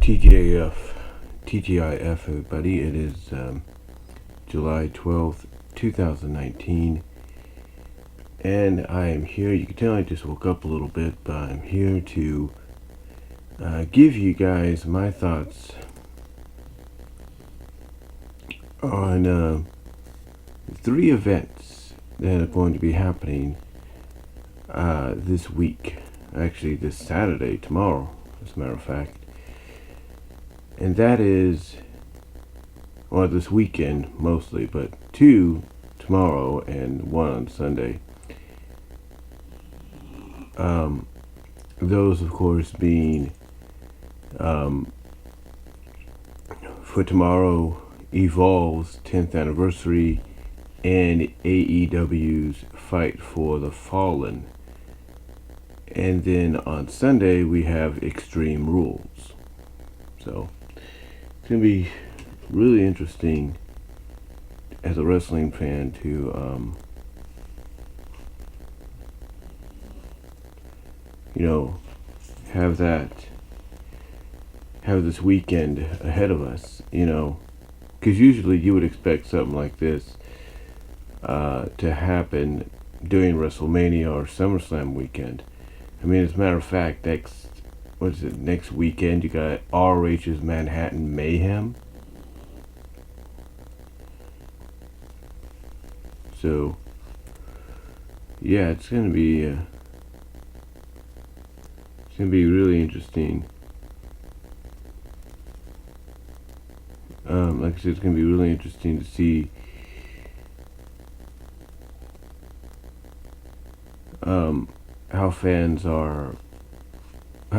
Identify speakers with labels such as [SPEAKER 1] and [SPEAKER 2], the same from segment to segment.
[SPEAKER 1] TGIF, TGIF, everybody. It is July 12th, 2019, and I am here. You can tell I just woke up a little bit, but I'm here to give you guys my thoughts on three events that are going to be happening this week. Actually, this Saturday, tomorrow, as a matter of fact. And that is, well, this weekend mostly, but two tomorrow and one on Sunday. Those, of course, being for tomorrow, Evolve's 10th anniversary and AEW's Fight for the Fallen. And then on Sunday, we have Extreme Rules. So it's going to be really interesting as a wrestling fan to, have this weekend ahead of us, because usually you would expect something like this to happen during WrestleMania or SummerSlam weekend. I mean, as a matter of fact, next weekend you got ROH's Manhattan Mayhem. So, yeah, it's gonna be really interesting. Like I said, it's gonna be really interesting to see how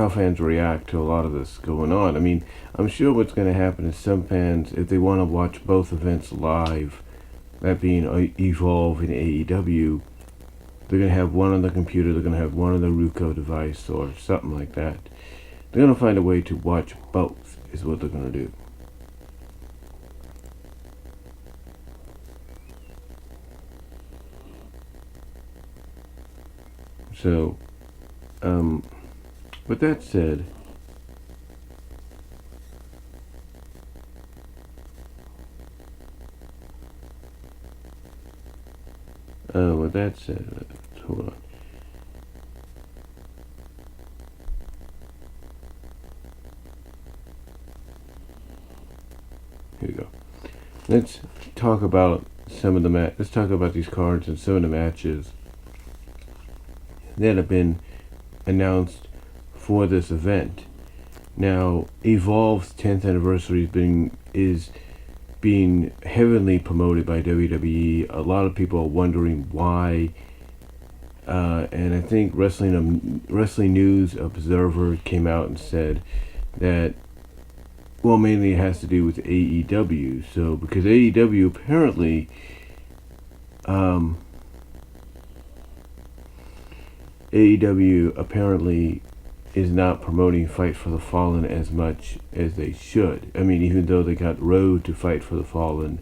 [SPEAKER 1] fans react to a lot of this going on. I mean, I'm sure what's going to happen is some fans, if they want to watch both events live, that being Evolve and AEW, they're going to have one on the computer, they're going to have one on the Roku device or something like that. They're going to find a way to watch both, is what they're going to do. So, with that said, hold on. Here we go. Let's talk about let's talk about these cards and some of the matches that have been announced for this event. Now, Evolve's 10th anniversary is being heavily promoted by WWE. A lot of people are wondering why, and I think Wrestling News Observer came out and said that, well, mainly it has to do with AEW. So, because AEW apparently is not promoting Fight for the Fallen as much as they should. I mean, even though they got Road to Fight for the Fallen,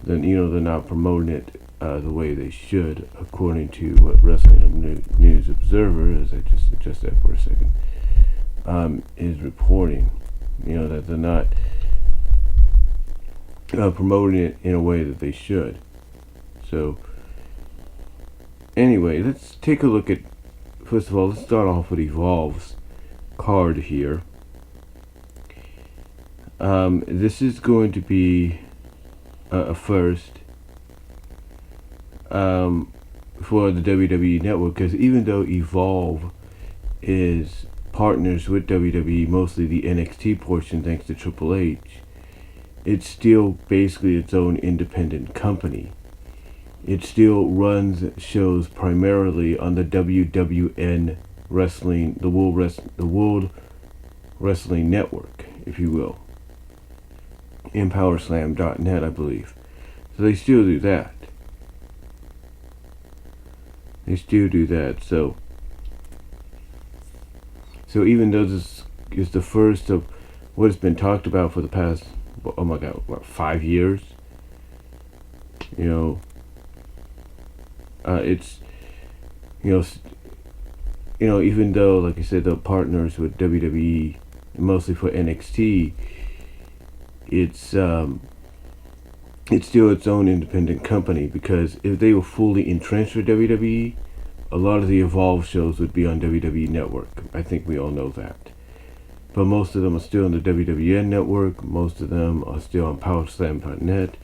[SPEAKER 1] then they're not promoting it the way they should, according to what Wrestling News Observer, as I just adjust that for a second, is reporting. That they're not promoting it in a way that they should. So, anyway, let's take a look at. First of all, let's start off with Evolve's card here. This is going to be a first for the WWE Network, because even though Evolve is partners with WWE, mostly the NXT portion thanks to Triple H, it's still basically its own independent company. It still runs shows primarily on the WWN Wrestling, the World Wrestling Network, if you will, EmpowerSlam.net, I believe. So they still do that. So even though this is the first of what has been talked about for the past, 5 years, it's even though, like I said, the partners with WWE mostly for NXT, it's still its own independent company, because if they were fully entrenched for WWE, a lot of the Evolve shows would be on WWE Network. I think we all know that. But most of them are still on the WWN Network. Most of them are still on PowerSlam.net.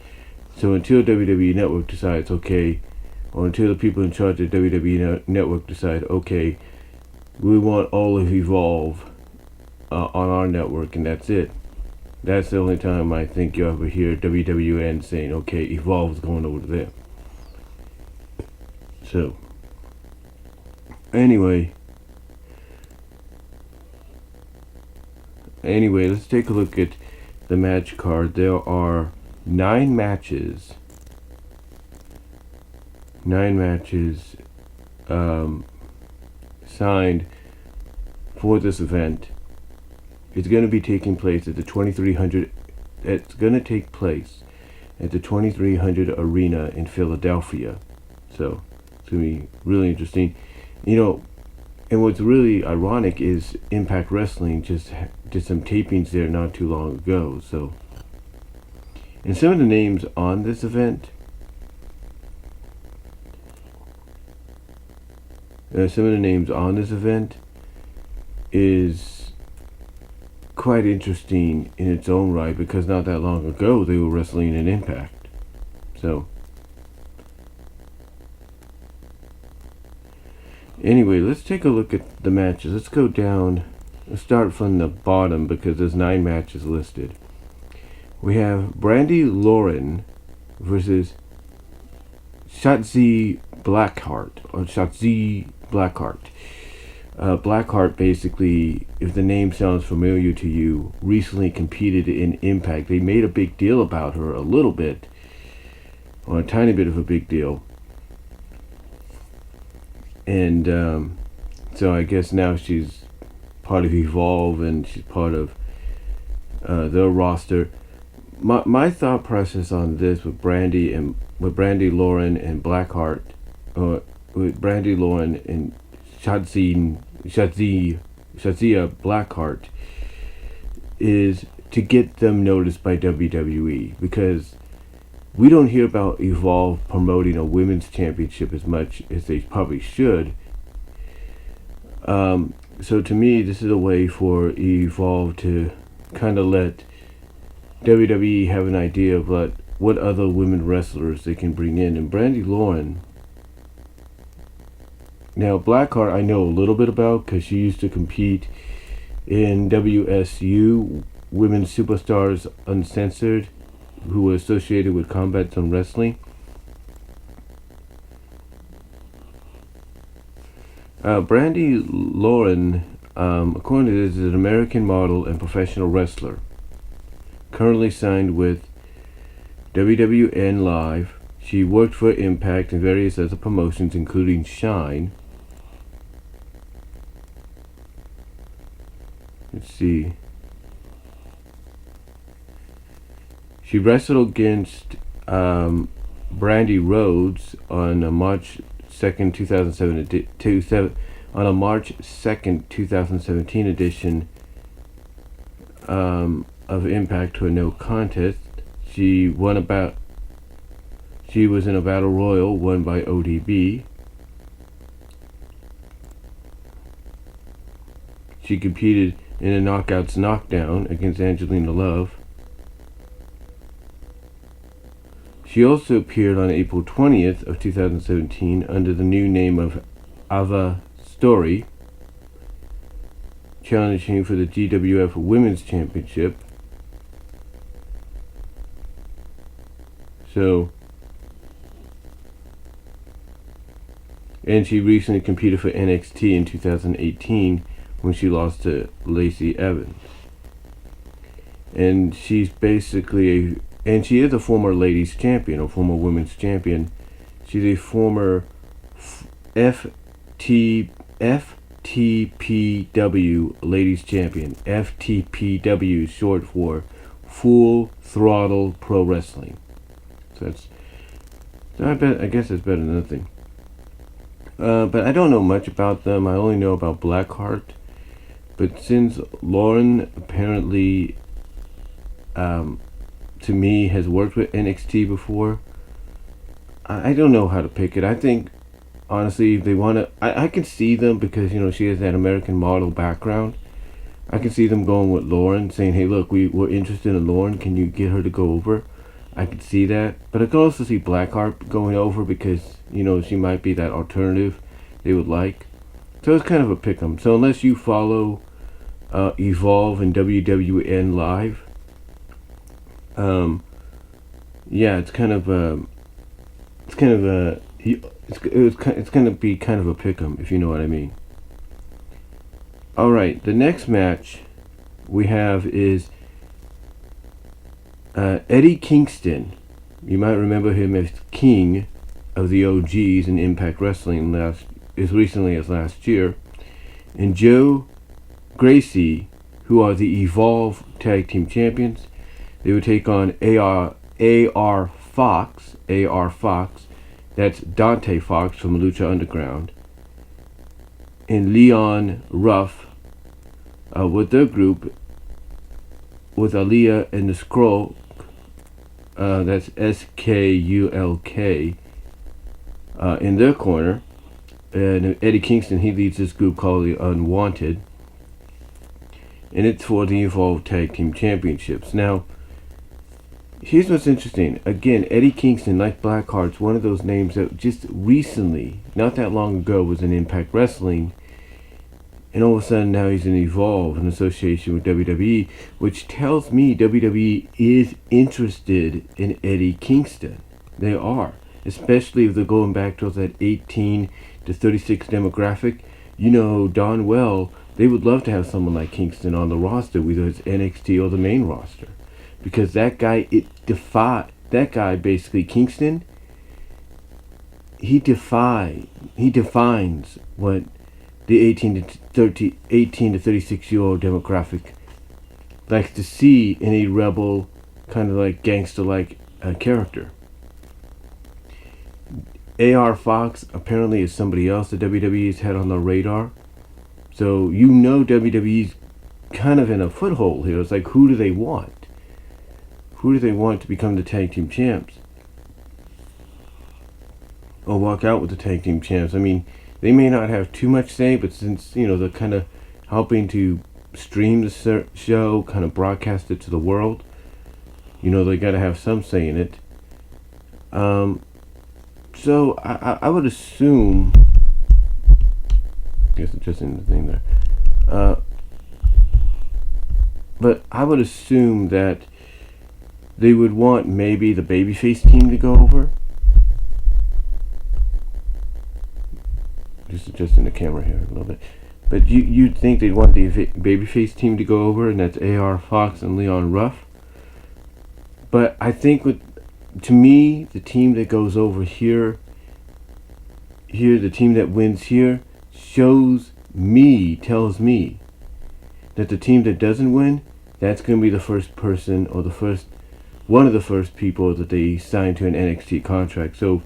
[SPEAKER 1] So until WWE Network decides, okay, or until the people in charge of WWE Network decide, okay, we want all of Evolve on our network, and that's it. That's the only time I think you ever hear WWN saying, okay, Evolve's going over to them. So, anyway, let's take a look at the match card. There are 9 matches. 9 matches signed for this event. It's going to be taking place at the 2300. It's going to take place at the 2300 Arena in Philadelphia. So it's going to be really interesting. You know, and what's really ironic is Impact Wrestling just did some tapings there not too long ago. So, and some of the names on this event, is quite interesting in its own right, because not that long ago they were wrestling in Impact. So, anyway, let's take a look at the matches. Let's go down. Let's start from the bottom, because there's 9 matches listed. We have Brandi Lauren versus Shotzi Blackheart. Blackheart, basically, if the name sounds familiar to you, recently competed in Impact. They made a big deal about her, a little bit, or a tiny bit of a big deal. And so I guess now she's part of Evolve, and she's part of their roster. My thought process on this with Brandi Lauren and Blackheart, with Brandi Lauren and Shotzi Blackheart, is to get them noticed by WWE, because we don't hear about Evolve promoting a women's championship as much as they probably should. So to me, this is a way for Evolve to kind of let WWE have an idea of what other women wrestlers they can bring in. And Brandi Lauren, now Blackheart I know a little bit about, because she used to compete in WSU, Women's Superstars Uncensored, who were associated with Combat Zone Wrestling. Brandi Lauren, according to this, is an American model and professional wrestler. Currently signed with WWN Live. She worked for Impact and various other promotions, including Shine. Let's see. She wrestled against Brandy Rhodes on March 2nd, 2007, on a March 2nd, 2017 edition of Impact to a no contest. She was in a battle royal won by ODB. She competed in a Knockouts Knockdown against Angelina Love. She also appeared on April 20th of 2017 under the new name of Ava Story, challenging for the GWF Women's Championship. And she recently competed for NXT in 2018 when she lost to Lacey Evans. And she's basically and she is a former ladies champion, or former women's champion. She's a former FTPW ladies champion. FTPW is short for Full Throttle Pro Wrestling. So I guess that's better than nothing. But I don't know much about them. I only know about Blackheart. But since Lauren apparently, to me, has worked with NXT before, I don't know how to pick it. I think, honestly, if they want to, I can see them because, she has that American model background. I can see them going with Lauren, saying, hey, look, we're interested in Lauren. Can you get her to go over? I could see that. But I could also see Blackheart going over because, she might be that alternative they would like. So it's kind of a pick 'em. So unless you follow Evolve and WWN Live, yeah, it's going to be kind of a pick 'em, if you know what I mean. All right, the next match we have is Eddie Kingston. You might remember him as King of the OGs in Impact Wrestling as recently as last year, and Joe Gracie, who are the Evolve Tag Team Champions. They would take on AR Fox. That's Dante Fox from Lucha Underground, and Leon Ruff with their group, with Aaliyah and the Skrull. That's SKULK in their corner. And Eddie Kingston, he leads this group called the Unwanted, and it's for the Evolve Tag Team Championships. Now, here's what's interesting. Again, Eddie Kingston, like Blackheart's, one of those names that just recently, not that long ago, was in Impact Wrestling, and all of a sudden now he's in Evolve in association with WWE, which tells me WWE is interested in Eddie Kingston. They are, especially if they're going back towards that 18 to 36 demographic. Darn well they would love to have someone like Kingston on the roster, whether it's NXT or the main roster, because that guy, basically, Kingston, he defines what the 18 to 36-year-old demographic likes to see in a rebel, kind of like gangster-like character. AR Fox apparently is somebody else that WWE's had on the radar. So WWE's kind of in a foothold here. It's like, who do they want? Who do they want to become the tag team champs? Or walk out with the tag team champs? I mean, they may not have too much say, but since, they're kind of helping to stream the show, kind of broadcast it to the world, they got to have some say in it. So I would assume, I guess it's just in the thing there, but I would assume that they would want maybe the babyface team to go over. Just adjusting the camera here a little bit. But you'd think they'd want the babyface team to go over, and that's AR Fox and Leon Ruff. But I think to me, the team that goes over here, the team that wins here, tells me that the team that doesn't win, that's going to be the first person or one of the first people that they sign to an NXT contract. So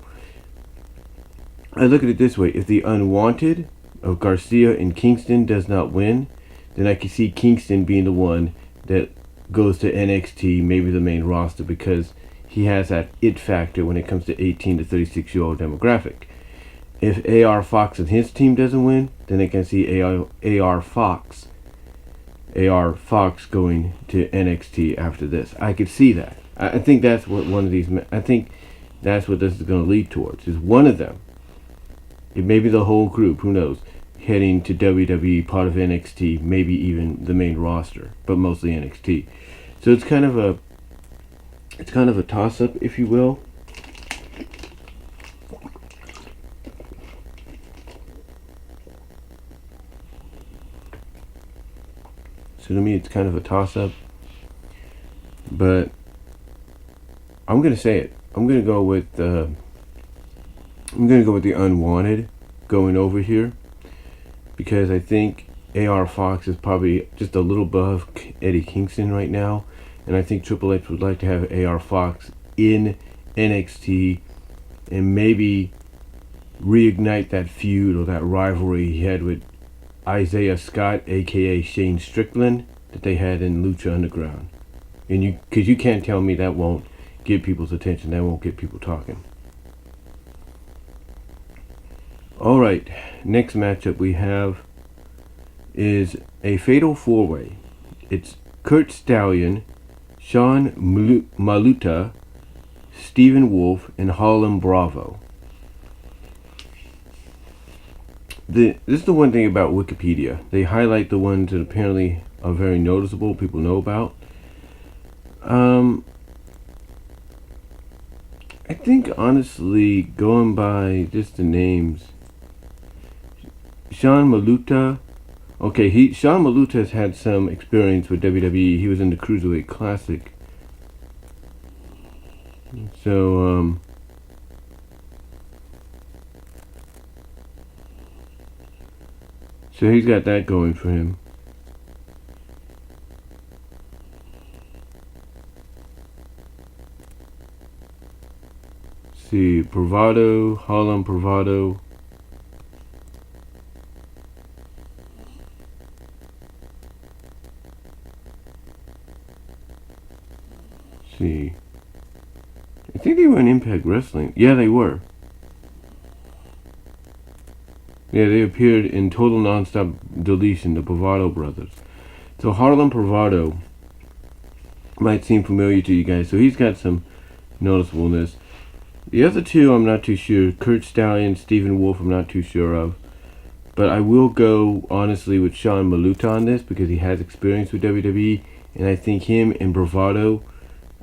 [SPEAKER 1] I look at it this way: if the Unwanted of Garcia and Kingston does not win, then I can see Kingston being the one that goes to NXT, maybe the main roster, because he has that it factor when it comes to 18 to 36-year-old demographic. If AR Fox and his team doesn't win, then I can see AR Fox going to NXT after this. I could see that. I think that's what that's what this is going to lead towards. Is one of them, it may be the whole group, who knows, heading to WWE, part of NXT, maybe even the main roster, but mostly NXT. So it's kind of a toss-up, if you will. So to me, it's kind of a toss-up. But I'm gonna say it. I'm gonna go with the Unwanted going over here, because I think AR Fox is probably just a little above Eddie Kingston right now, and I think Triple H would like to have AR Fox in NXT and maybe reignite that feud or that rivalry he had with Isaiah Scott, aka Shane Strickland, that they had in Lucha Underground. And because you can't tell me that won't get people's attention, that won't get people talking. Alright, next matchup we have is a fatal four-way. It's Kurt Stallion, Sean Maluta, Stephen Wolf, and Harlem Bravo. This is the one thing about Wikipedia. They highlight the ones that apparently are very noticeable, people know about. I think honestly, going by just the names, Sean Maluta. Okay, Sean Maluta has had some experience with WWE. He was in the Cruiserweight Classic. So he's got that going for him. See, Bravado, Harlem Bravado. See, I think they were in Impact Wrestling. Yeah, they were. Yeah, they appeared in Total Nonstop Deletion, the Bravado Brothers. So Harlem Bravado might seem familiar to you guys. So he's got some noticeableness. The other two, I'm not too sure. Kurt Stallion, Stephen Wolf, I'm not too sure of. But I will go, honestly, with Sean Maluta on this because he has experience with WWE. And I think him and Bravado,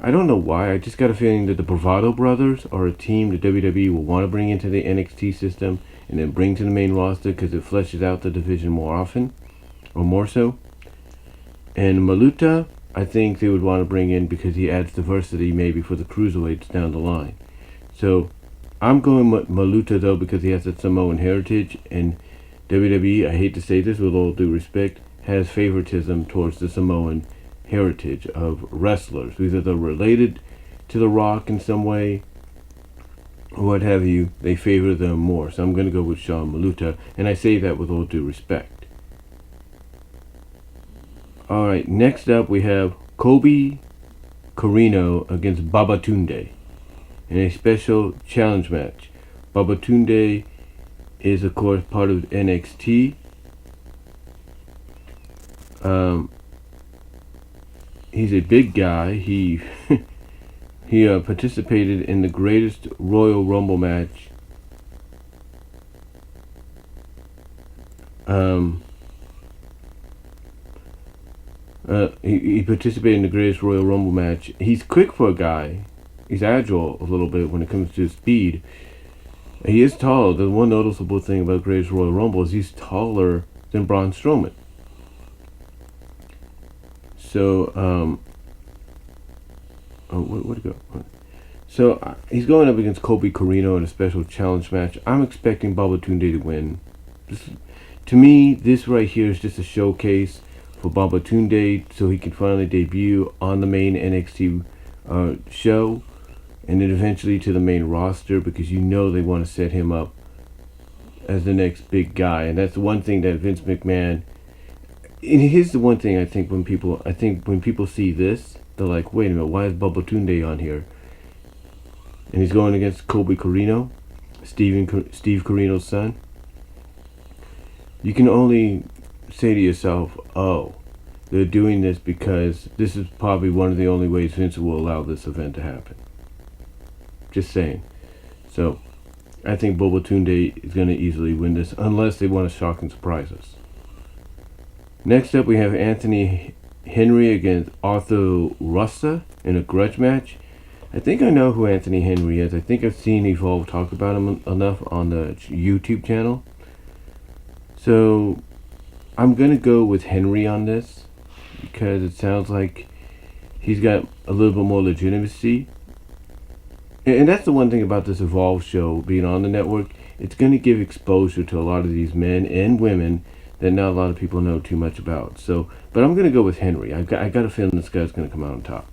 [SPEAKER 1] I don't know why, I just got a feeling that the Bravado Brothers are a team that WWE will want to bring into the NXT system and then bring to the main roster because it fleshes out the division more often, or more so. And Maluta, I think they would want to bring in because he adds diversity maybe for the cruiserweights down the line. So I'm going with Maluta though because he has that Samoan heritage, and WWE, I hate to say this with all due respect, has favoritism towards the Samoan heritage of wrestlers. Either they're related to The Rock in some way or what have you, they favor them more. So I'm going to go with Sean Maluta, and I say that with all due respect. Alright, next up we have Kobe Corino against Babatunde in a special challenge match. Babatunde is of course part of NXT. He's a big guy. He participated in the greatest Royal Rumble match he participated in the greatest Royal Rumble match. He's quick for a guy. He's agile a little bit when it comes to speed. He is tall. The one noticeable thing about greatest Royal Rumble is he's taller than Braun Strowman. So, where'd it go? So, he's going up against Kobe Corino in a special challenge match. I'm expecting Babatunde to win. To me, this right here is just a showcase for Babatunde so he can finally debut on the main NXT show, and then eventually to the main roster, because you know they want to set him up as the next big guy. And that's the one thing that Vince McMahon, and here's the one thing I think when people see this, they're like, wait a minute, why is Babatunde on here? And he's going against Kobe Corino, Steve Corino's son. You can only say to yourself, oh, they're doing this because this is probably one of the only ways Vince will allow this event to happen. Just saying. So, I think Babatunde is going to easily win this, unless they want to shock and surprise us. Next up, we have Anthony Henry against Arthur Russa in a grudge match. I think I know who Anthony Henry is. I think I've seen Evolve talk about him enough on the YouTube channel. So, I'm going to go with Henry on this, because it sounds like he's got a little bit more legitimacy. And that's the one thing about this Evolve show being on the network. It's going to give exposure to a lot of these men and women that not a lot of people know too much about. So, but I'm going to go with Henry. I got a feeling this guy's going to come out on top.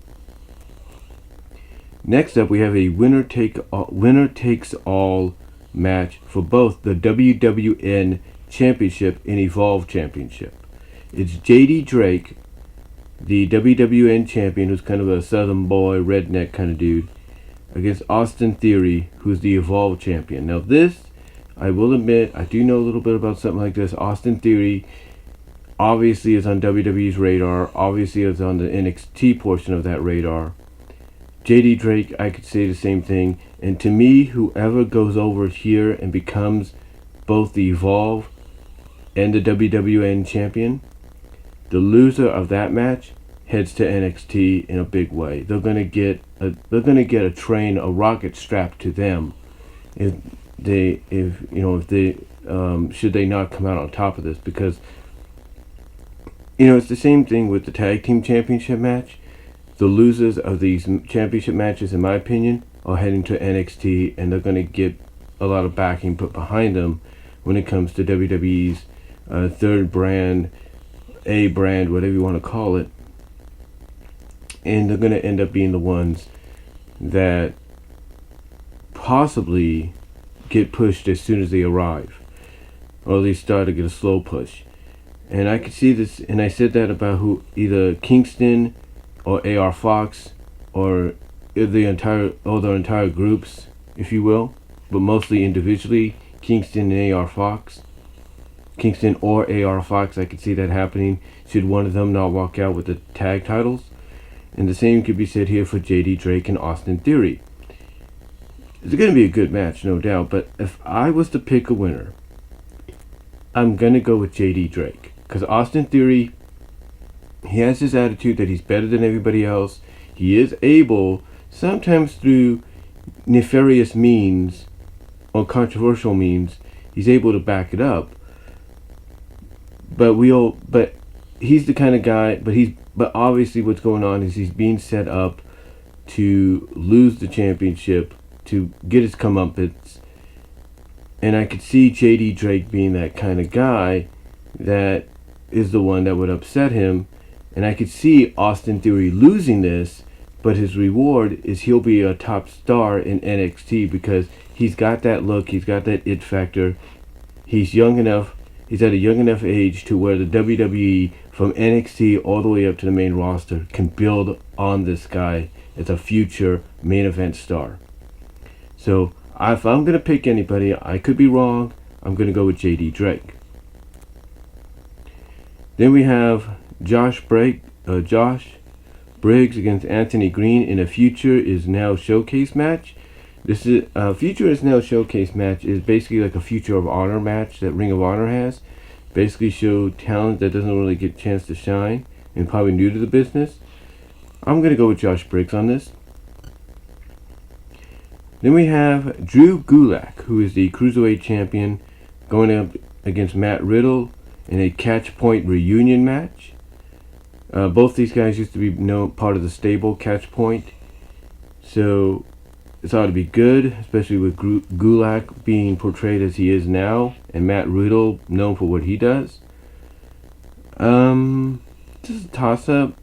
[SPEAKER 1] Next up, we have a winner takes all match for both the WWN Championship and Evolve Championship. It's JD Drake, the WWN champion, who's kind of a southern boy, redneck kind of dude, against Austin Theory, who's the Evolve champion. Now this, I will admit, I do know a little bit about something like this. Austin Theory obviously is on WWE's radar, obviously is on the NXT portion of that radar. JD Drake, I could say the same thing. And to me, whoever goes over here and becomes both the Evolve and the WWN champion, the loser of that match heads to NXT in a big way. They're gonna get a train, a rocket strapped to them if they should they not come out on top of this, because it's the same thing with the tag team championship match. The losers of these championship matches, in my opinion, are heading to NXT, and they're going to get a lot of backing put behind them when it comes to WWE's third brand, A brand, whatever you want to call it. And they're going to end up being the ones that possibly get pushed as soon as they arrive, or at least start to get a slow push. And I could see this, and I said that about either Kingston or AR Fox, or their entire groups, if you will, but mostly individually, Kingston and AR Fox. Kingston or AR Fox, I could see that happening should one of them not walk out with the tag titles. And the same could be said here for JD Drake and Austin Theory. It's going to be a good match, no doubt, but if I was to pick a winner, I'm going to go with JD Drake. Because Austin Theory, he has this attitude that he's better than everybody else. He is able, sometimes through nefarious means or controversial means, he's able to back it up. But he's the kind of guy, but obviously what's going on is he's being set up to lose the championship, to get his comeuppance. And I could see JD Drake being that kind of guy that is the one that would upset him. And I could see Austin Theory losing this, but his reward is he'll be a top star in NXT because he's got that look, he's got that it factor. He's young enough, he's at a young enough age to where the WWE from NXT all the way up to the main roster can build on this guy as a future main event star. So if I'm going to pick anybody, I could be wrong, I'm going to go with JD Drake. Then we have Josh Briggs against Anthony Green in a Future Is Now Showcase match. This is Future Is Now Showcase match is basically like a Future of Honor match that Ring of Honor has. Basically show talent that doesn't really get a chance to shine and probably new to the business. I'm going to go with Josh Briggs on this. Then we have Drew Gulak, who is the Cruiserweight Champion, going up against Matt Riddle in a Catch Point reunion match. Both these guys used to be part of the stable Catch Point, so it's ought to be good, especially with Gulak being portrayed as he is now, and Matt Riddle known for what he does. This is a toss-up.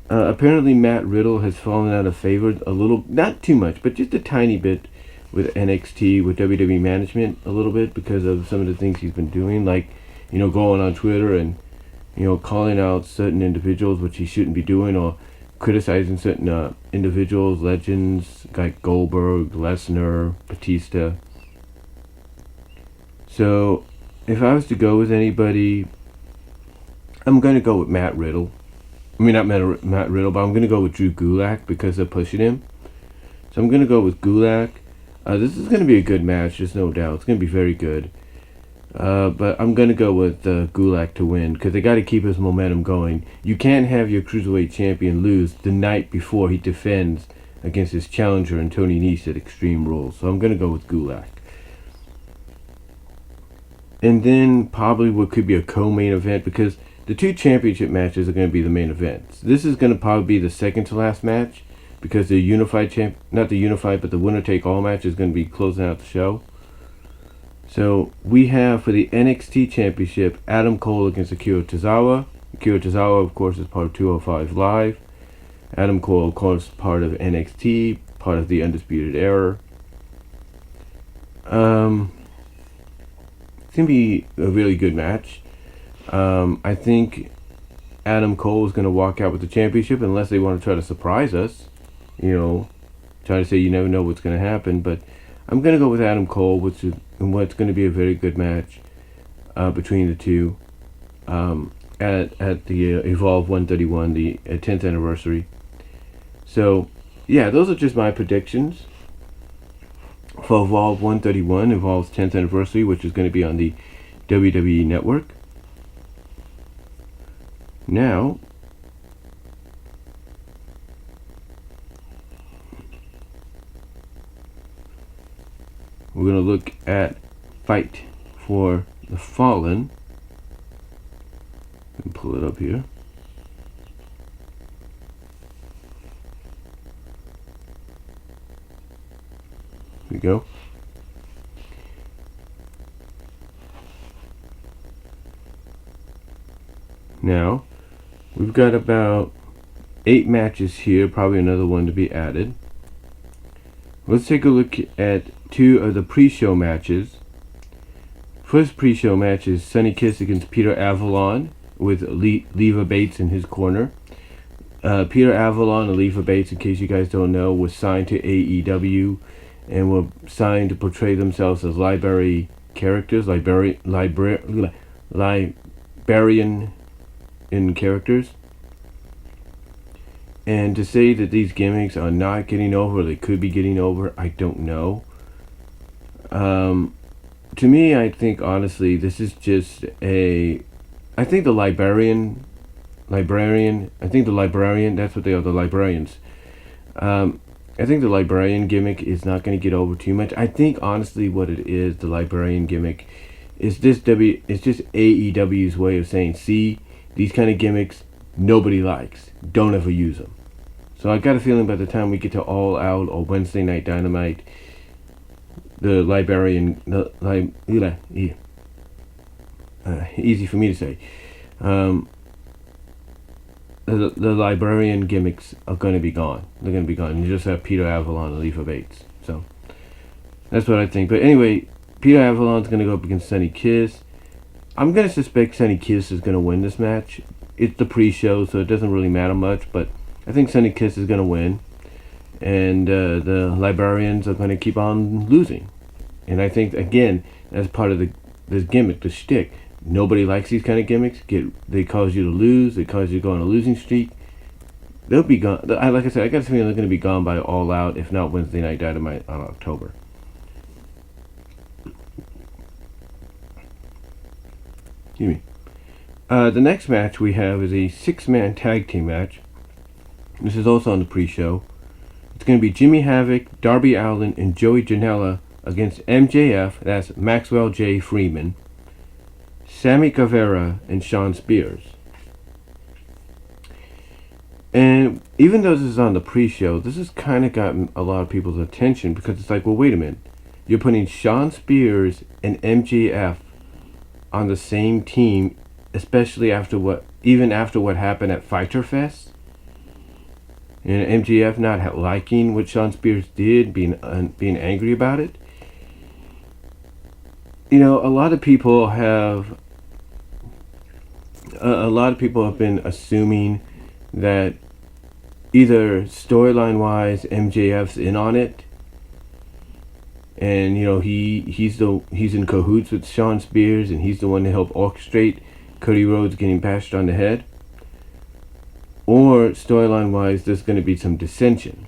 [SPEAKER 1] Apparently Matt Riddle has fallen out of favor a little, not too much, but just a tiny bit with NXT, with WWE management a little bit because of some of the things he's been doing, like, going on Twitter and, calling out certain individuals, which he shouldn't be doing, or criticizing certain individuals, legends, like Goldberg, Lesnar, Batista. So, if I was to go with anybody, I'm going to go with Matt Riddle. I mean, not Matt Riddle, but I'm going to go with Drew Gulak because they're pushing him. So I'm going to go with Gulak. This is going to be a good match, there's no doubt. It's going to be very good. But I'm going to go with Gulak to win because they got to keep his momentum going. You can't have your Cruiserweight Champion lose the night before he defends against his challenger and Tony Nese at Extreme Rules. So I'm going to go with Gulak. And then probably what could be a co-main event, because the two championship matches are going to be the main events. This is going to probably be the second to last match because the the winner take all match is going to be closing out the show. So we have for the NXT Championship Adam Cole against Akira Tozawa. Akira Tozawa, of course, is part of 205 Live. Adam Cole, of course, part of NXT, part of the Undisputed Era. It's going to be a really good match. I think Adam Cole is going to walk out with the championship unless they want to try to surprise us. Try to say you never know what's going to happen. But I'm going to go with Adam Cole, which is what's going to be a very good match between the two at the Evolve 131, the 10th anniversary. So, yeah, those are just my predictions for Evolve 131, Evolve's 10th anniversary, which is going to be on the WWE Network. Now, we're going to look at Fight for the Fallen. Let me pull it up here. Here we go. Now, we've got about 8 matches here, probably another one to be added. Let's take a look at 2 of the pre-show matches. First pre-show match is Sonny Kiss against Peter Avalon with Leva Bates in his corner. Peter Avalon and Leva Bates, in case you guys don't know, was signed to AEW and were signed to portray themselves as library characters, librarian in characters. And to say that these gimmicks are not getting over, or they could be getting over, I don't know. To me, I think honestly, this is just I think the librarian, that's what they are, the librarians. I think the librarian gimmick is not going to get over too much. I think honestly what it is, the librarian gimmick, is just AEW's way of saying, see, these kind of gimmicks nobody likes. Don't ever use them. So I got a feeling by the time we get to All Out or Wednesday Night Dynamite, the librarian, easy for me to say, the librarian gimmicks are going to be gone. They're going to be gone. You just have Peter Avalon and Leva Bates. So that's what I think. But anyway, Peter Avalon's going to go up against Sonny Kiss. I'm going to suspect Sonny Kiss is going to win this match. It's the pre-show, so it doesn't really matter much. But I think Sonny Kiss is going to win. And the librarians are going to keep on losing. And I think, again, that's part of the gimmick, the shtick. Nobody likes these kind of gimmicks. They cause you to lose. They cause you to go on a losing streak. They'll be gone. Like I said, I got a feeling they're going to be gone by All Out, if not Wednesday Night Dynamite on October. Excuse me. The next match we have is a 6-man tag team match. This is also on the pre-show. It's going to be Jimmy Havoc, Darby Allin, and Joey Janela against MJF, that's Maxwell J. Freeman, Sammy Guevara, and Shawn Spears. And even though this is on the pre-show, this has kind of gotten a lot of people's attention because it's like, well, wait a minute. You're putting Shawn Spears and MJF on the same team, especially after what happened at Fyter Fest? And MJF not liking what Shawn Spears did, being angry about it. A lot of people have been assuming that either storyline wise MJF's in on it, and he's in cahoots with Shawn Spears, and he's the one to help orchestrate Cody Rhodes getting bashed on the head. Or storyline wise, there's going to be some dissension.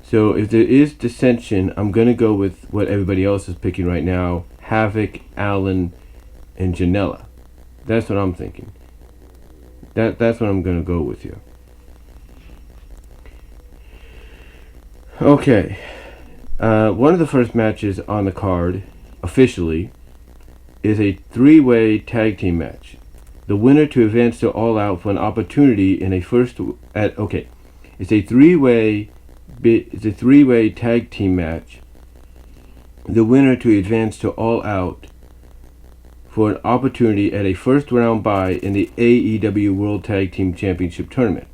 [SPEAKER 1] So if there is dissension, I'm going to go with what everybody else is picking right now: Havoc, Allen, and Janela. That's what I'm thinking. That's what I'm going to go with here. Okay. One of the first matches on the card, officially, is a 3-way tag team match. The winner to advance to All Out for an opportunity in a first at okay. It's a three-way tag team match. The winner to advance to All Out for an opportunity at a first round bye in the AEW World Tag Team Championship Tournament.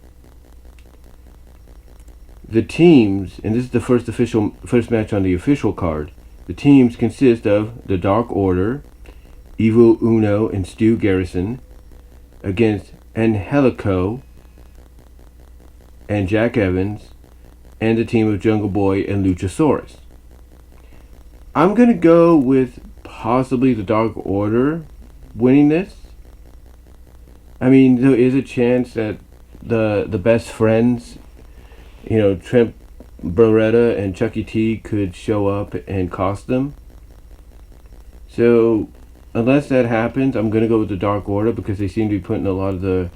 [SPEAKER 1] The teams, and this is the first match on the official card. The teams consist of the Dark Order, Evil Uno and Stu Garrison, against Angelico and Jack Evans, and the team of Jungle Boy and Luchasaurus. I'm going to go with possibly the Dark Order winning this. I mean, there is a chance that the best friends, Trent Beretta and Chucky T could show up and cost them. So, unless that happens, I'm going to go with the Dark Order because they seem to be putting a lot of the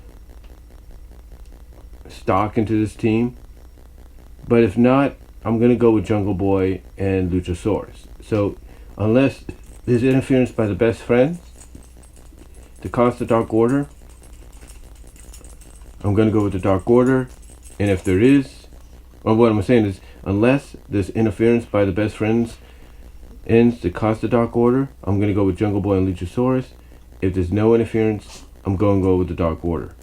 [SPEAKER 1] stock into this team. But if not, I'm going to go with Jungle Boy and Luchasaurus. So, unless there's interference by the best friends to cost the Dark Order, I'm going to go with the Dark Order. And if there is, or what I'm saying is, unless there's interference by the best friends ends to cost the Dark Order, I'm going to go with Jungle Boy and Luchasaurus. If there's no interference, I'm going to go with the Dark Order.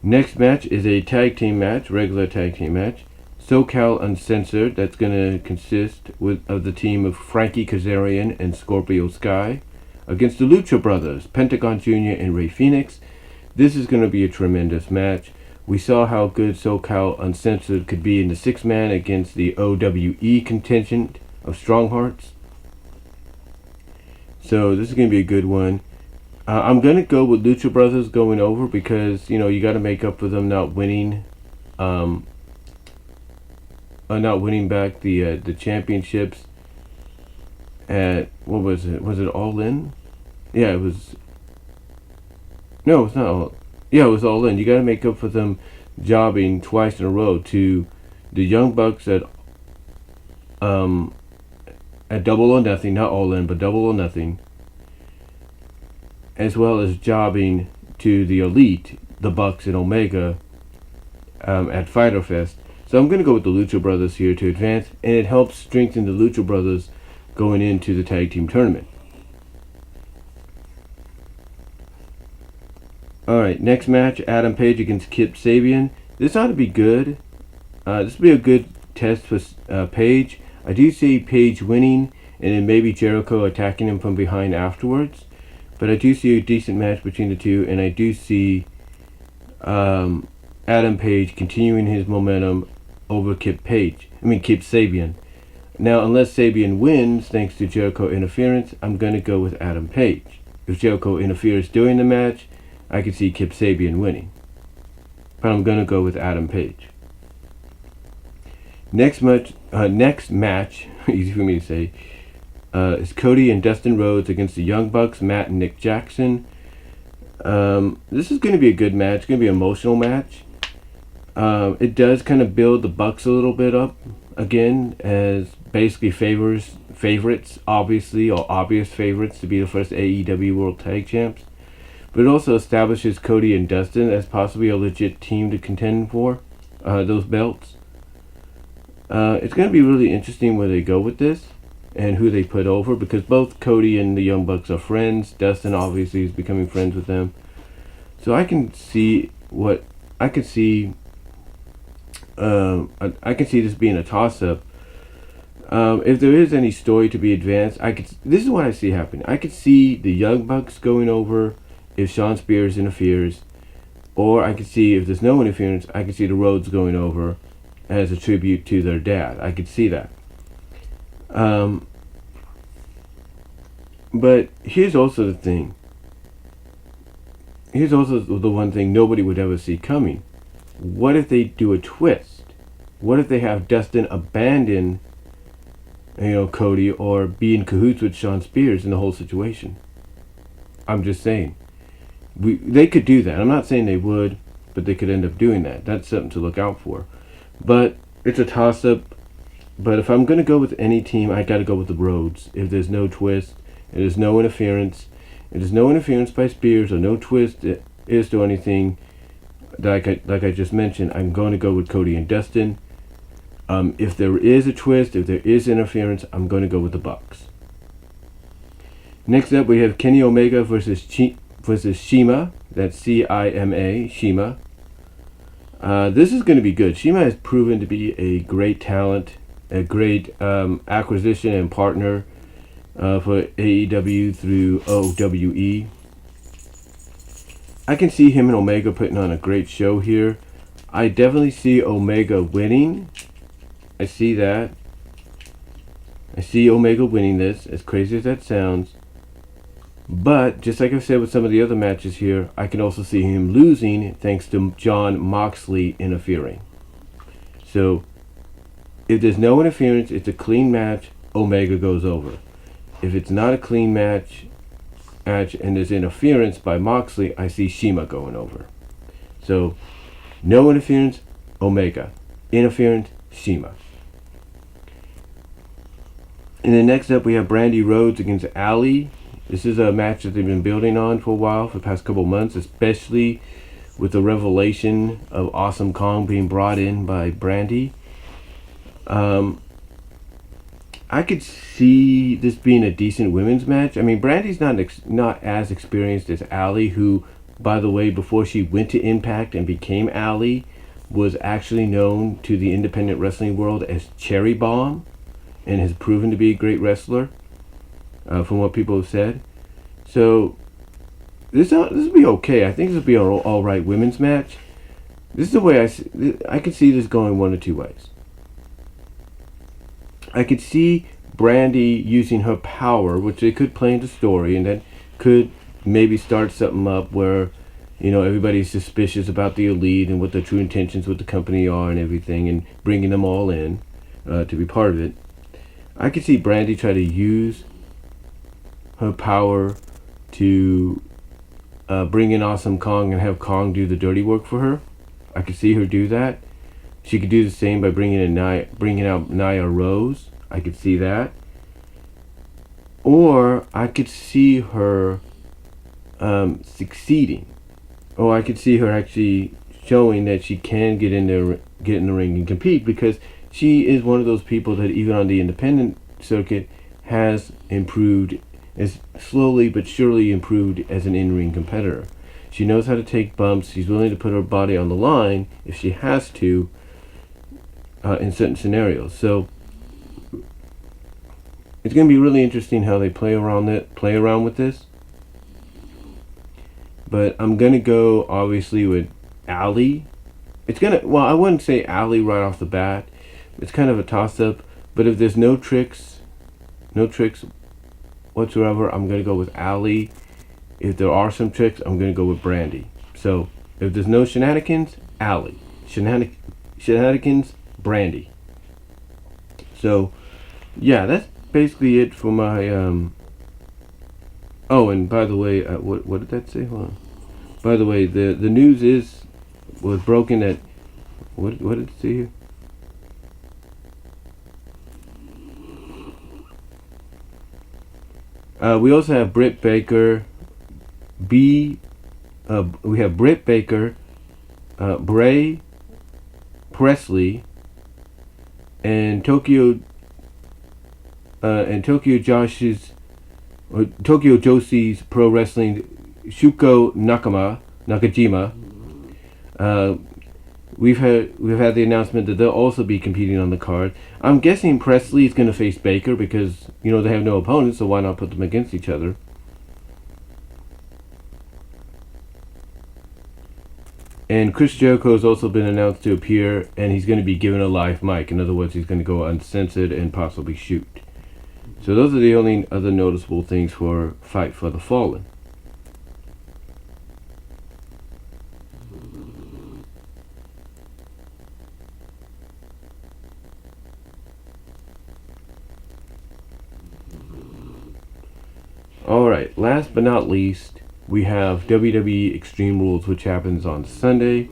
[SPEAKER 1] Next match is a tag team match, regular tag team match. SoCal Uncensored, that's going to consist of the team of Frankie Kazarian and Scorpio Sky against the Lucha Brothers, Pentagon Jr. and Rey Fenix. This is going to be a tremendous match. We saw how good SoCal Uncensored could be in the 6-man against the OWE contingent of Strong Hearts. So this is going to be a good one. I'm going to go with Lucha Brothers going over because, you got to make up for them not winning back the championships at, what was it? Was it All In? Yeah, it was. No, it's not All. Yeah, it was All In. You got to make up for them jobbing twice in a row to the Young Bucks at Double or Nothing, not All In, but Double or Nothing, as well as jobbing to the Elite, the Bucks and Omega, at Fyter Fest. So I'm going to go with the Lucha Brothers here to advance, and it helps strengthen the Lucha Brothers going into the tag team tournament. Alright, next match, Adam Page against Kip Sabian. This ought to be good. This will be a good test for Page. I do see Page winning, and then maybe Jericho attacking him from behind afterwards. But I do see a decent match between the two, and I do see Adam Page continuing his momentum over Kip Sabian. Now, unless Sabian wins thanks to Jericho interference, I'm going to go with Adam Page. If Jericho interferes during the match, I could see Kip Sabian winning. But I'm going to go with Adam Page. Next match, easy for me to say, is Cody and Dustin Rhodes against the Young Bucks, Matt and Nick Jackson. This is going to be a good match. It's going to be an emotional match. It does kind of build the Bucks a little bit up again as basically favorites, obviously, or obvious favorites to be the first AEW World Tag Champs. But it also establishes Cody and Dustin as possibly a legit team to contend for those belts. It's going to be really interesting where they go with this and who they put over, because both Cody and the Young Bucks are friends. Dustin obviously is becoming friends with them. So I can see this being a toss-up. If there is any story to be advanced, this is what I see happening. I could see the Young Bucks going over if Shawn Spears interferes, or I could see, if there's no interference, I could see the Rhodes going over as a tribute to their dad. I could see that. But here's also the thing. Here's also the one thing nobody would ever see coming. What if they do a twist? What if they have Dustin abandon, Cody, or be in cahoots with Shawn Spears in the whole situation? I'm just saying. They could do that. I'm not saying they would, but they could end up doing that. That's something to look out for. But it's a toss-up. But if I'm going to go with any team, I got to go with the Rhodes. If there's no twist, if there's no interference, if there's no interference by Spears or no twist is to anything, like I just mentioned, I'm going to go with Cody and Dustin. If there is a twist, if there is interference, I'm going to go with the Bucks. Next up, we have Kenny Omega versus Shima. That's C-I-M-A, Shima. This is going to be good. Shima has proven to be a great talent a great acquisition and partner for AEW through OWE. I can see him and Omega putting on a great show here. I definitely see Omega winning. I see that. I see Omega winning this, as crazy as that sounds. But, just like I've said with some of the other matches here, I can also see him losing thanks to Jon Moxley interfering. So, if there's no interference, it's a clean match, Omega goes over. If it's not a clean match and there's interference by Moxley, I see Shima going over. So, no interference, Omega. Interference, Shima. And then next up we have Brandy Rhodes against Ali. This is a match that they've been building on for a while, for the past couple months, especially with the revelation of Awesome Kong being brought in by Brandy. I could see this being a decent women's match. I mean, Brandy's not as experienced as Ali, who, by the way, before she went to Impact and became Ali, was actually known to the independent wrestling world as Cherry Bomb, and has proven to be a great wrestler, from what people have said. So, this will be okay. I think this will be an all right women's match. This is the way I could see this going one of two ways. I could see Brandy using her power, which they could play into story, and that could maybe start something up where, you know, everybody's suspicious about the Elite and what their true intentions with the company are and everything, and bringing them all in to be part of it. I could see Brandy try to use her power to bring in Awesome Kong and have Kong do the dirty work for her. I could see her do that. She could do the same by bringing out Nia Rose. I could see that. Or I could see her succeeding. Or I could see her actually showing that she can get in the ring and compete, because she is one of those people that even on the independent circuit has improved, is slowly but surely improved as an in-ring competitor. She knows how to take bumps. She's willing to put her body on the line if she has to in certain scenarios. So it's going to be really interesting how they play around with this. But I'm going to go obviously with Ali. I wouldn't say Ali right off the bat. It's kind of a toss-up. But if there's no tricks whatsoever, I'm going to go with Ali. If there are some tricks, I'm going to go with Brandy. So if there's no shenanigans, Ali. Shenanigans, Brandy. So yeah, that's basically it for my oh, and by the way, what did that say? Hold on. By the way, the news was broken at what did it say here? We also have Britt Baker, we have Britt Baker, Bray Presley, and Tokyo Joshi's Pro Wrestling Shuko Nakajima. We've had the announcement that they'll also be competing on the card. I'm guessing Presley is going to face Baker because, you know, they have no opponents, so why not put them against each other? And Chris Jericho has also been announced to appear, and he's going to be given a live mic. In other words, he's going to go uncensored and possibly shoot. So those are the only other noticeable things for Fight for the Fallen. Alright, last but not least, we have WWE Extreme Rules, which happens on Sunday.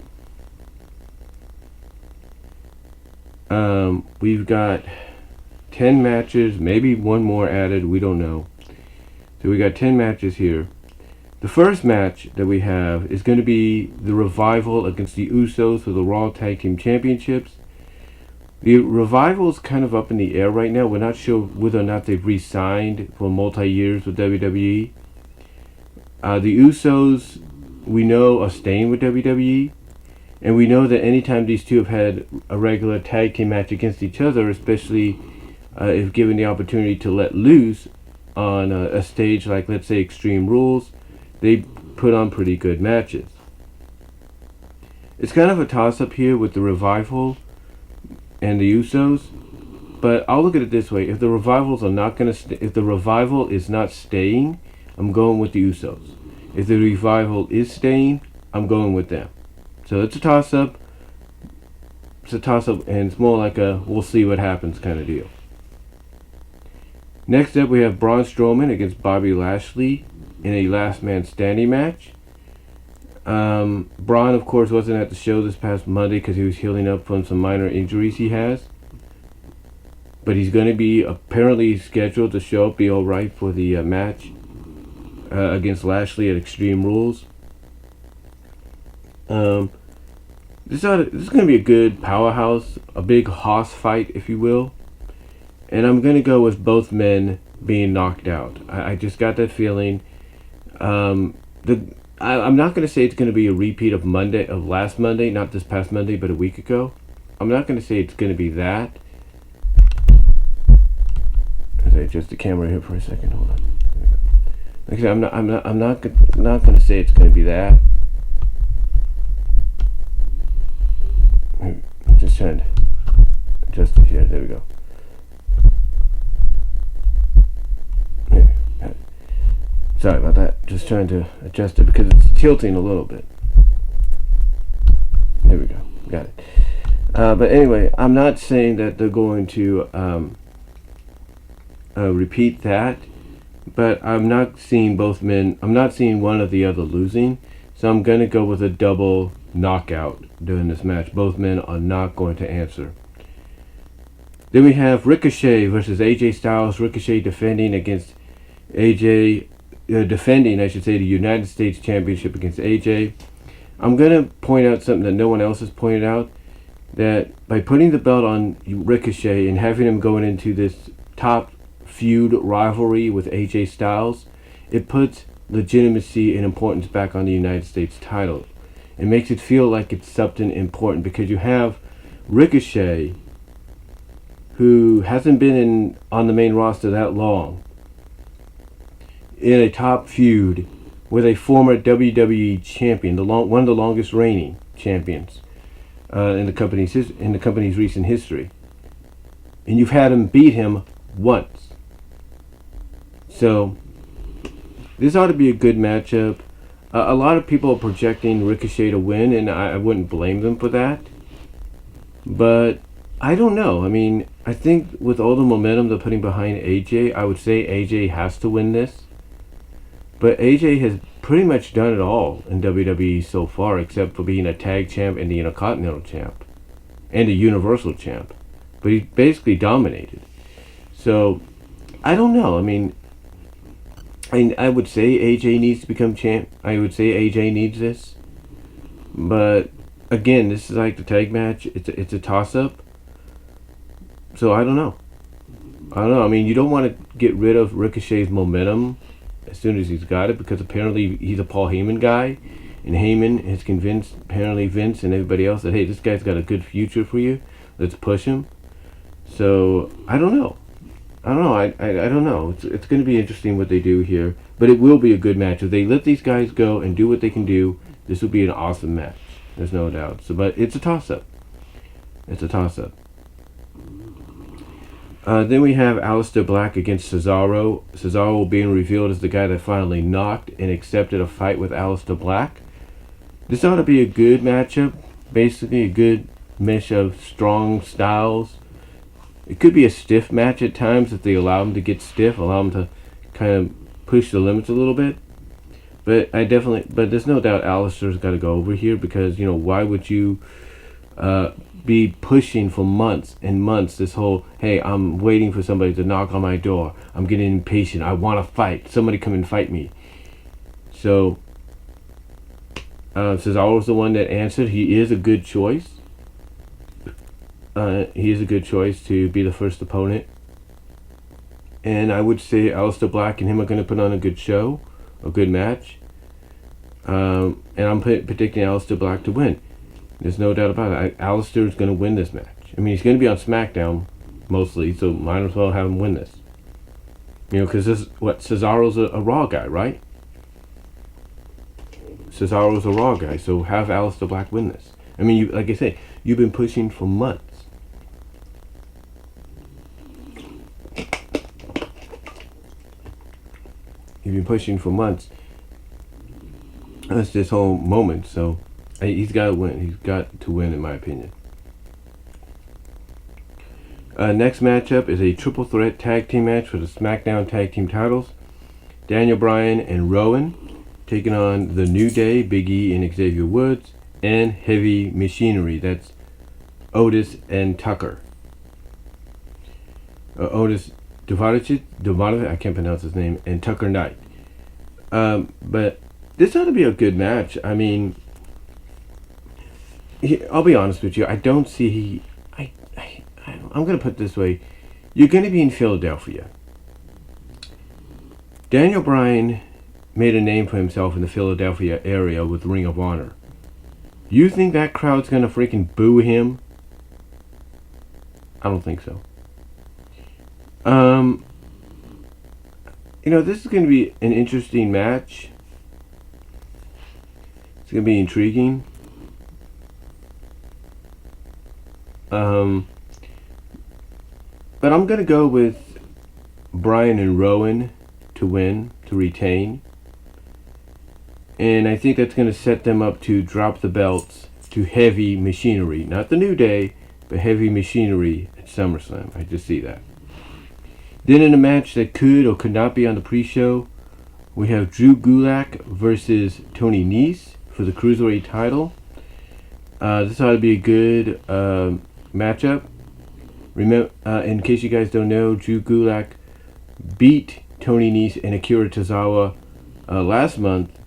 [SPEAKER 1] We've got 10 matches, maybe one more added, we don't know. So we got 10 matches here. The first match that we have is going to be the Revival against the Usos for the Raw Tag Team Championships. The Revival is kind of up in the air right now. We're not sure whether or not they've re-signed for multi-years with WWE. The Usos, we know, are staying with WWE. And we know that anytime these two have had a regular tag team match against each other, especially if given the opportunity to let loose on a stage like, let's say, Extreme Rules, they put on pretty good matches. It's kind of a toss-up here with the Revival and the Usos, but I'll look at it this way: if the Revivals are not gonna, if the Revival is not staying, I'm going with the Usos. If the Revival is staying, I'm going with them. So it's a toss-up. It's a toss-up, and it's more like a we'll see what happens kind of deal. Next up, we have Braun Strowman against Bobby Lashley in a last man standing match. Braun, of course, wasn't at the show this past Monday because he was healing up from some minor injuries he has. But he's going to be apparently scheduled to show up, be all right for the match against Lashley at Extreme Rules. This is going to be a good powerhouse, a big hoss fight, if you will. And I'm going to go with both men being knocked out. I just got that feeling. I'm not going to say it's going to be a repeat of last Monday, not this past Monday, but a week ago. I'm not going to say it's going to be that. As I adjust the camera here for a second, hold on. Like I said, I'm not going to say it's going to be that. I'm just trying to adjust it here. There we go. Sorry about that. Just trying to adjust it because it's tilting a little bit. There we go. Got it. But anyway, I'm not saying that they're going to repeat that, but I'm not seeing both men. I'm not seeing one or the other losing, so I'm going to go with a double knockout during this match. Both men are not going to answer. Then we have Ricochet versus AJ Styles. Ricochet defending against AJ. Defending, I should say, the United States Championship against AJ. I'm going to point out something that no one else has pointed out, that by putting the belt on Ricochet and having him going into this top feud rivalry with AJ Styles, it puts legitimacy and importance back on the United States title. It makes it feel like it's something important because you have Ricochet, who hasn't been on the main roster that long, in a top feud with a former WWE champion, one of the longest reigning champions in the company's recent history, and you've had him beat him once. So this ought to be a good matchup. A lot of people are projecting Ricochet to win, and I wouldn't blame them for that. But I don't know. I mean, I think with all the momentum they're putting behind AJ, I would say AJ has to win this. But AJ has pretty much done it all in WWE so far, except for being a tag champ and the Intercontinental champ and a Universal champ. But he basically dominated. So I don't know. I mean, I would say AJ needs to become champ. I would say AJ needs this. But again, this is like the tag match. It's a toss-up. So I don't know. I mean, you don't want to get rid of Ricochet's momentum as soon as he's got it, because apparently he's a Paul Heyman guy, and Heyman has convinced apparently Vince and everybody else that, hey, this guy's got a good future for you. Let's push him. So I don't know. I don't know. It's going to be interesting what they do here, but it will be a good match if they let these guys go and do what they can do. This will be an awesome match. There's no doubt. So, but it's a toss-up. It's a toss-up. Then we have Aleister Black against Cesaro. Cesaro being revealed as the guy that finally knocked and accepted a fight with Aleister Black. This ought to be a good matchup. Basically a good mesh of strong styles. It could be a stiff match at times if they allow him to get stiff, allow him to kind of push the limits a little bit. But there's no doubt Aleister's got to go over here because, why would you be pushing for months and months this whole, hey, I'm waiting for somebody to knock on my door. I'm getting impatient. I want to fight. Somebody come and fight me. So, Cesaro's the one that answered. He is a good choice. He is a good choice to be the first opponent. And I would say Aleister Black and him are going to put on a good show, a good match. And I'm predicting Aleister Black to win. There's no doubt about it. Alistair's going to win this match. I mean, he's going to be on SmackDown mostly, so might as well have him win this. You know, because Cesaro's a Raw guy, right? Cesaro's a Raw guy, so have Aleister Black win this. I mean, like I say, you've been pushing for months. You've been pushing for months. That's this whole moment, so he's got to win. He's got to win, in my opinion. Next matchup is a triple threat tag team match for the SmackDown tag team titles. Daniel Bryan and Rowan taking on the New Day, Big E and Xavier Woods, and Heavy Machinery. That's Otis and Tucker. Otis Dovanovic, I can't pronounce his name, and Tucker Knight. But this ought to be a good match. I mean, I'll be honest with you. I don't see. I'm going to put it this way. You're going to be in Philadelphia. Daniel Bryan made a name for himself in the Philadelphia area with Ring of Honor. You think that crowd's going to freaking boo him? I don't think so. You know, this is going to be an interesting match. It's going to be intriguing. But I'm going to go with Bryan and Rowan to win, to retain. And I think that's going to set them up to drop the belts to Heavy Machinery. Not the New Day, but Heavy Machinery at SummerSlam. I just see that. Then in a match that could or could not be on the pre-show, we have Drew Gulak versus Tony Nese for the Cruiserweight title. This ought to be a good matchup. Remember, in case you guys don't know, Drew Gulak beat Tony Nese and Akira Tozawa last month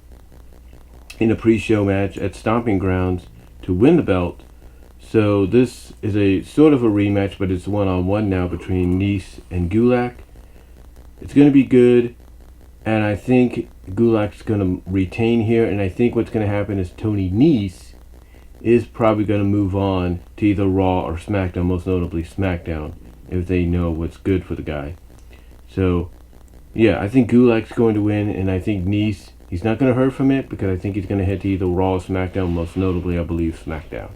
[SPEAKER 1] in a pre-show match at Stomping Grounds to win the belt. So this is a sort of a rematch, but it's one-on-one now between Nese and Gulak. It's going to be good, and I think Gulak's going to retain here, and I think what's going to happen is Tony Nese is probably going to move on to either Raw or SmackDown, most notably SmackDown, if they know what's good for the guy. So, yeah, I think Gulak's going to win, and I think Nese, he's not going to hurt from it, because I think he's going to head to either Raw or SmackDown, most notably, I believe, SmackDown.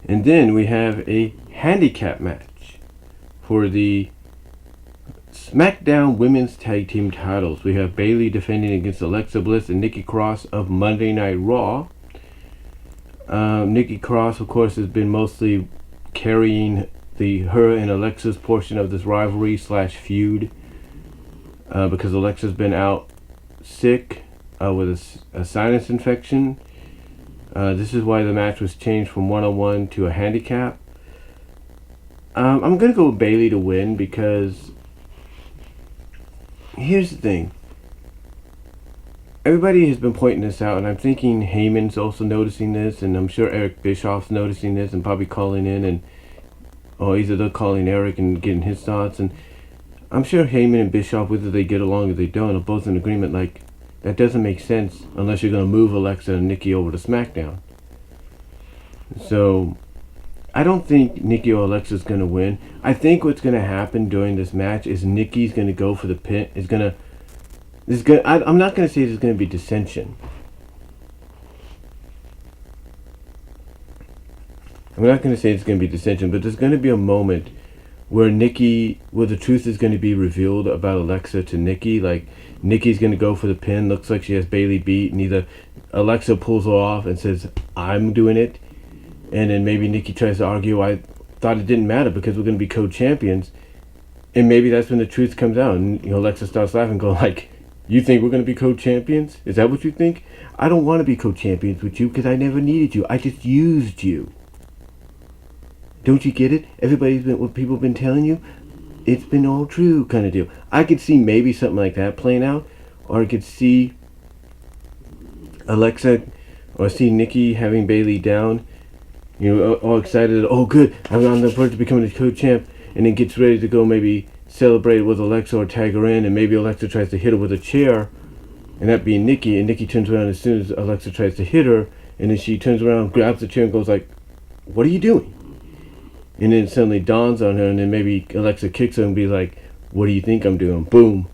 [SPEAKER 1] And then we have a handicap match for the SmackDown Women's Tag Team titles. We have Bayley defending against Alexa Bliss and Nikki Cross of Monday Night Raw. Nikki Cross, of course, has been mostly carrying her and Alexa's portion of this rivalry / feud because Alexa's been out sick with a sinus infection. This is why the match was changed from one-on-one to a handicap. I'm going to go with Bayley to win because here's the thing. Everybody has been pointing this out, and I'm thinking Heyman's also noticing this, and I'm sure Eric Bischoff's noticing this and probably calling in, or either they're calling Eric and getting his thoughts, and I'm sure Heyman and Bischoff, whether they get along or they don't, are both in agreement, like, that doesn't make sense unless you're going to move Alexa and Nikki over to SmackDown. So, I don't think Nikki or Alexa's going to win. I think what's going to happen during this match is Nikki's going to go for the pin. I'm not going to say there's going to be dissension. I'm not going to say it's going to be dissension, but there's going to be a moment where the truth is going to be revealed about Alexa to Nikki. Like, Nikki's going to go for the pin. Looks like she has Bayley beat, and either Alexa pulls her off and says, I'm doing it. And then maybe Nikki tries to argue, I thought it didn't matter because we're going to be co-champions. And maybe that's when the truth comes out. And Alexa starts laughing, going like, you think we're going to be co-champions? Is that what you think? I don't want to be co-champions with you because I never needed you. I just used you. Don't you get it? What people have been telling you, it's been all true kind of deal. I could see maybe something like that playing out. Or I could see Alexa or see Nikki having Bayley down. All excited. Oh, good. I'm on the verge of becoming a co-champ. And then gets ready to go maybe celebrate with Alexa or tag her in. And maybe Alexa tries to hit her with a chair. And that being Nikki. And Nikki turns around as soon as Alexa tries to hit her. And then she turns around, grabs the chair, and goes like, "What are you doing?" And then it suddenly dawns on her, and then maybe Alexa kicks her and be like, "What do you think I'm doing?" Boom.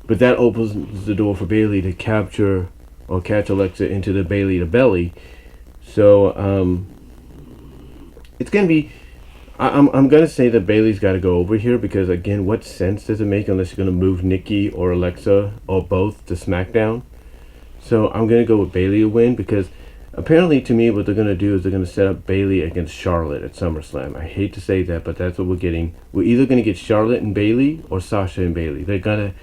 [SPEAKER 1] But that opens the door for Bayley to capture or catch Alexa into the Bayley to belly. So it's gonna be. I'm gonna say that Bayley's got to go over here because again, what sense does it make unless you're gonna move Nikki or Alexa or both to SmackDown? So I'm gonna go with Bayley to win because apparently to me what they're gonna do is they're gonna set up Bayley against Charlotte at SummerSlam. I hate to say that, but that's what we're getting. We're either gonna get Charlotte and Bayley or Sasha and Bayley. They gotta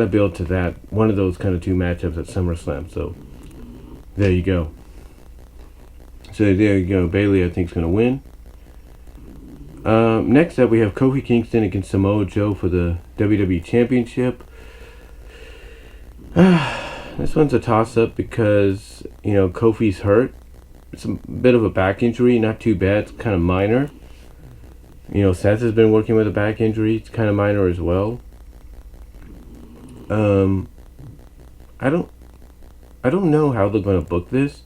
[SPEAKER 1] build to that one of those kind of two matchups at SummerSlam. So there you go. So there you go. Bayley I think is gonna win. Next up, we have Kofi Kingston against Samoa Joe for the WWE Championship. This one's a toss-up because, Kofi's hurt. It's a bit of a back injury, not too bad. It's kind of minor. Seth has been working with a back injury. It's kind of minor as well. I don't know how they're going to book this.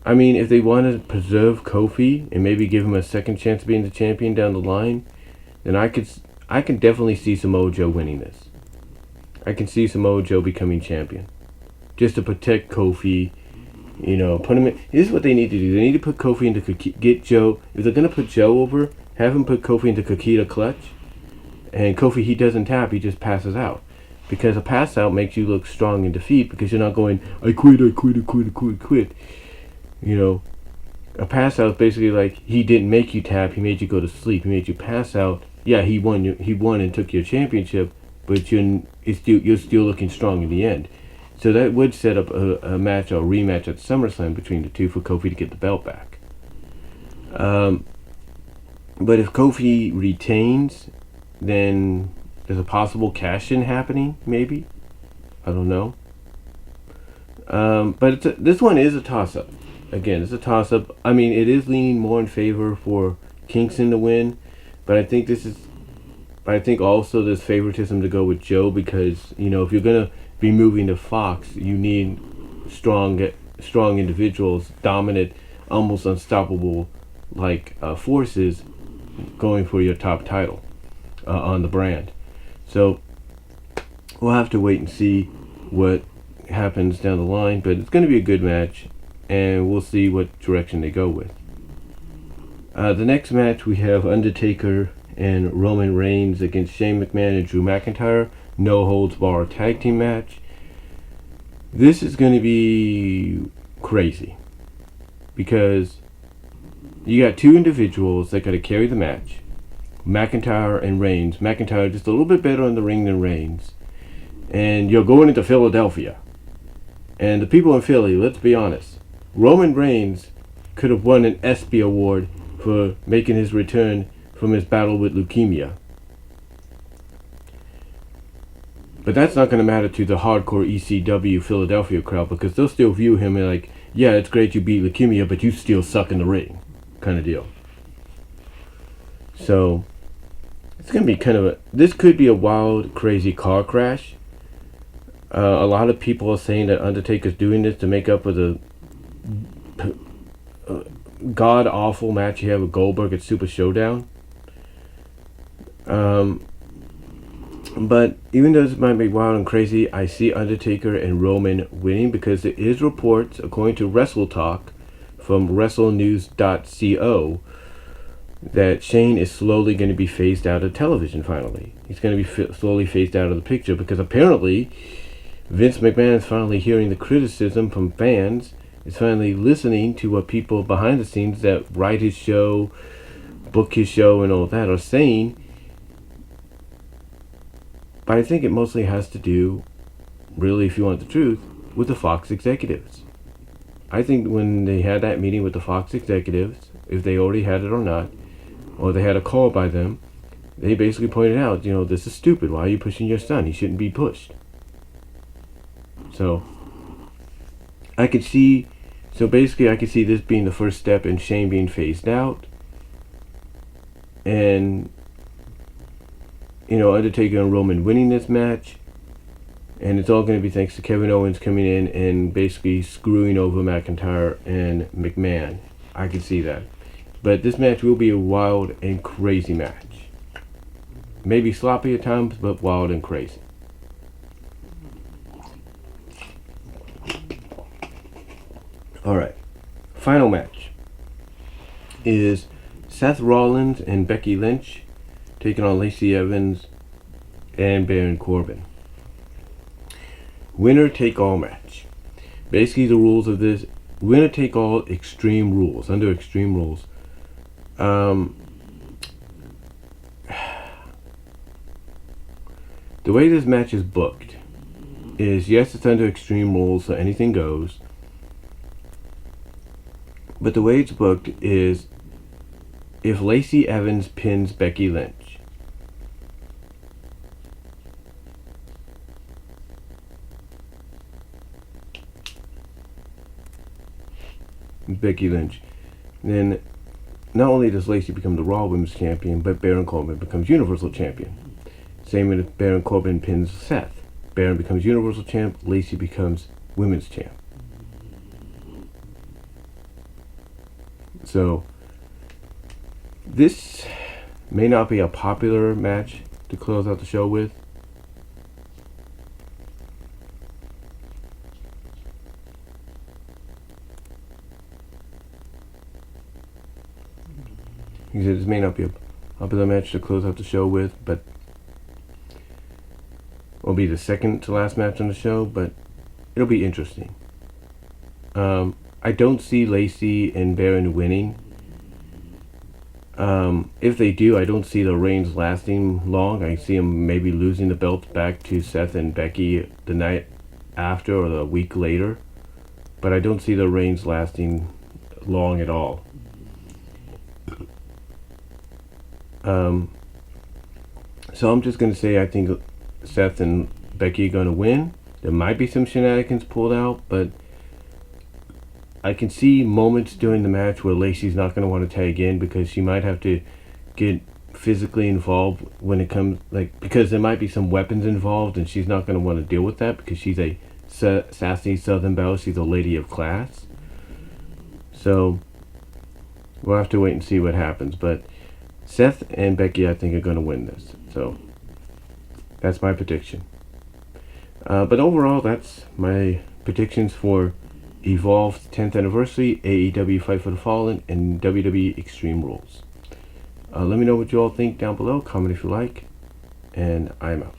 [SPEAKER 1] I mean, if they want to preserve Kofi and maybe give him a second chance of being the champion down the line, then I can definitely see Samoa Joe winning this. I can see Samoa Joe becoming champion, just to protect Kofi. Put him in. This is what they need to do. They need to put Kofi into get Joe. If they're gonna put Joe over, have him put Kofi into Kakita Clutch, and Kofi he doesn't tap, he just passes out. Because a pass out makes you look strong in defeat because you're not going, I quit. A pass out is basically like he didn't make you tap, he made you go to sleep, he made you pass out. Yeah, he won and took your championship, but you're still looking strong in the end. So that would set up a match or a rematch at SummerSlam between the two for Kofi to get the belt back. But if Kofi retains, then there's a possible cash-in happening, maybe. I don't know. But this one is a toss-up. Again, it's a toss-up. I mean, it is leaning more in favor for Kingston to win, but I think also there's favoritism to go with Joe because if you're gonna be moving to Fox, you need strong individuals, dominant, almost unstoppable forces going for your top title on the brand. So we'll have to wait and see what happens down the line, but it's going to be a good match. And we'll see what direction they go with. The next match we have Undertaker and Roman Reigns against Shane McMahon and Drew McIntyre. No holds barred tag team match. This is going to be crazy because you got two individuals that got to carry the match. McIntyre and Reigns. McIntyre just a little bit better in the ring than Reigns. And you're going into Philadelphia. And the people in Philly, let's be honest, Roman Reigns could have won an ESPY award for making his return from his battle with leukemia. But that's not going to matter to the hardcore ECW Philadelphia crowd because they'll still view him like, yeah, it's great you beat leukemia, but you still suck in the ring, kind of deal. So it's going to be this could be a wild, crazy car crash. A lot of people are saying that Undertaker's doing this to make up for the god-awful match he had with Goldberg at Super Showdown. But even though this might be wild and crazy, I see Undertaker and Roman winning because there is reports, according to Wrestle Talk from WrestleNews.co, that Shane is slowly going to be phased out of television finally. He's going to be slowly phased out of the picture because apparently Vince McMahon is finally hearing the criticism from fans, is finally listening to what people behind the scenes that write his show, book his show, and all that are saying. But I think it mostly has to do, really, if you want the truth, with the Fox executives. I think when they had that meeting with the Fox executives, if they already had it or not, or they had a call by them, they basically pointed out, this is stupid. Why are you pushing your son? He shouldn't be pushed. So I could see this being the first step in Shane being phased out. And Undertaker and Roman winning this match. And it's all going to be thanks to Kevin Owens coming in and basically screwing over McIntyre and McMahon. I can see that. But this match will be a wild and crazy match. Maybe sloppy at times, but wild and crazy. Alright. Final match is Seth Rollins and Becky Lynch taking on Lacey Evans and Baron Corbin. Winner take all match. Basically, the rules of this: winner take all Extreme Rules. Under Extreme Rules, the way this match is booked is, yes, it's under Extreme Rules, so anything goes. But the way it's booked is, if Lacey Evans pins Becky Lynch, then not only does Lacey become the Raw Women's Champion, but Baron Corbin becomes Universal Champion. Same if Baron Corbin pins Seth. Baron becomes Universal Champ, Lacey becomes Women's Champ. So, this may not be a popular match to close out the show with. He said this may not be a popular match to close out the show with, but will be the second to last match on the show, but it'll be interesting. I don't see Lacey and Baron winning. If they do, I don't see the reigns lasting long. I see them maybe losing the belts back to Seth and Becky the night after or the week later, but I don't see the reigns lasting long at all. So I'm just going to say I think Seth and Becky are going to win. There might be some shenanigans pulled out, but I can see moments during the match where Lacey's not going to want to tag in because she might have to get physically involved when it comes, because there might be some weapons involved and she's not going to want to deal with that because she's a sassy Southern belle. She's a lady of class. So we'll have to wait and see what happens. But Seth and Becky, I think, are going to win this. So that's my prediction. But overall, that's my predictions for Evolve's 10th anniversary, AEW Fight for the Fallen, and WWE Extreme Rules. Let me know what you all think down below. Comment if you like. And I'm out.